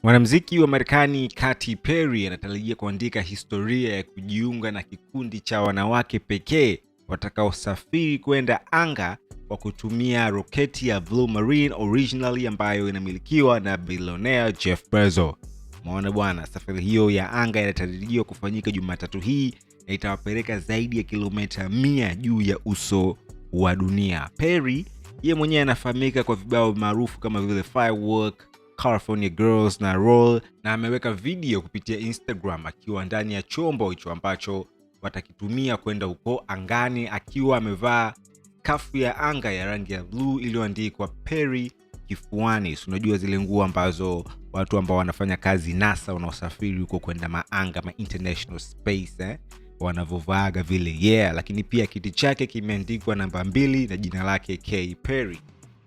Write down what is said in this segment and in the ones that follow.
Mwanamuziki wa Marekani Katy Perry anatarajia kuandika historia ya kujiunga na kikundi cha wanawake pekee watakaosafiri kwenda anga kwa kutumia roketi ya Blue Marine originally ambayo inamilikiwa na billionaire Jeff Bezos. Maona bwana, safari hiyo ya anga inatarajiwa kufanyika Jumatatu hii na itawapeleka zaidi ya kilomita 100 juu ya uso wa dunia. Perry yeye mwenyewe anafahamika kwa vibao maarufu kama vile Firework, California Girls na Roll, na ameweka video kupitia Instagram akiwa ndani ya chombo hicho ambacho watakitumia kwenda huko angani, akiwa amevaa kafu ya anga ya rangi ya blue iliyoandikwa Perry kifuani. Unajua zile nguo ambazo watu ambao wanafanya kazi NASA wanaosafiri huko kwenda maanga, international space wanavovaaga vile lakini pia kiti chake kimeandikwa namba 2 na jina lake K Perry,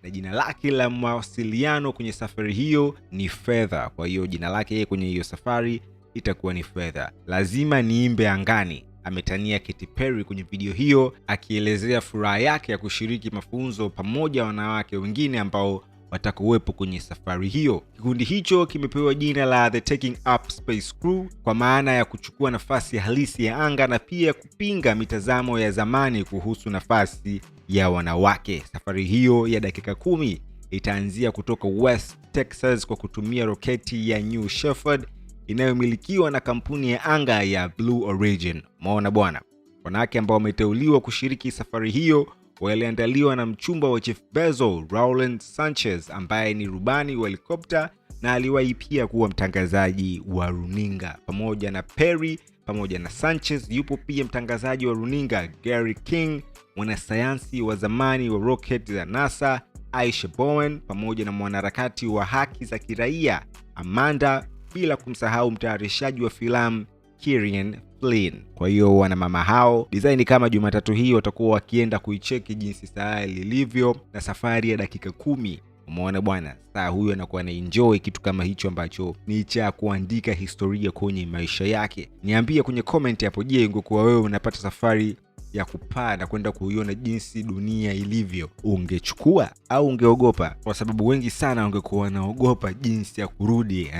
na jina lake la mawasiliano kwenye safari hiyo ni Fedha. Kwa hiyo jina lake yeye kwenye hiyo safari itakuwa ni Fedha. Lazima niimbe angani, ametania Katy Perry kwenye video hiyo, akielezea furaha yake ya kushiriki mafunzo pamoja na wanawake wengine ambao watakuwepo kwenye safari hiyo. Kikundi hicho kimepewa jina la The Taking Up Space Crew kwa maana ya kuchukua nafasi halisi ya anga na pia kupinga mitazamo ya zamani kuhusu nafasi ya wanawake. Safari hiyo ya dakika 10 itaanzia kutoka West Texas kwa kutumia roketi ya New Shepard inayomilikiwa na kampuni ya anga ya Blue Origin. Maona bwana, wanawake ambao wameteuliwa kushiriki safari hiyo waliandaliwa na mchumba wa Jeff Bezos, Rowland Sanchez, ambaye ni rubani wa helikopta na aliwahi pia kuwa mtangazaji wa runinga. Pamoja na Perry, pamoja na Sanchez, yupo pia mtangazaji wa runinga Gary King, mwanasayansi wa zamani wa rocket za NASA Aisha Bowen, pamoja na mwanaharakati wa haki za kiraia Amanda, bila kumsahau mtayarishaji wa filamu Kieran Flynn. Kwa hiyo wana mama hao design kama Jumatatu hii watakuwa wakienda kuicheki jinsi saa lilivyo na safari ya dakika 10. Umeona bwana, saa huyo anakuwa na enjoy kitu kama hicho ambacho ni cha kuandika historia kwenye maisha yake. Niambie kwenye comment hapo, je, ungekuwa wewe unapata safari ya kupaa na kwenda kuiona jinsi dunia ilivyo, ungechukua au ungeogopa? Kwa sababu wengi sana wangekuwa wanaogopa jinsi ya kurudi.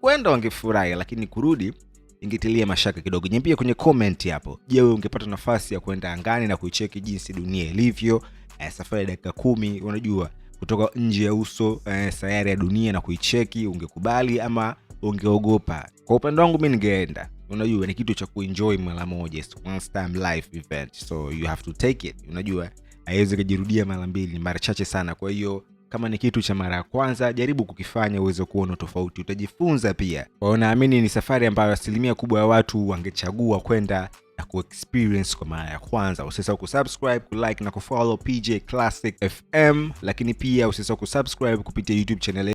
Kwenda wangefurahi, lakini kurudi ingetilia mashaka kidogo. Niambie kwenye comment hapo, je, wewe ungepata nafasi ya kwenda angani na kuicheki jinsi dunia ilivyo, safari ya dakika 10, unajua kutoka nje ya uso sayari ya dunia na kuicheki, ungekubali ama ungeogopa? Kwa upande wangu mimi ningeenda. Unajua ni kitu cha kuenjoy mara moja, once time life event, so you have to take it. Unajua haiwezi kujirudia mara mbili, mara chache sana. Kwa hiyo kama ni kitu cha mara ya kwanza, jaribu kukifanya uweze kuona tofauti, utajifunza pia. Kwa hiyo naamini ni safari ambayo asilimia kubwa ya watu wangechagua kwenda na kuexperience kwa mara ya kwanza. Usisahau kusubscribe, kulike na kufollow PJ Classic FM, lakini pia usisahau kusubscribe kupitia YouTube channel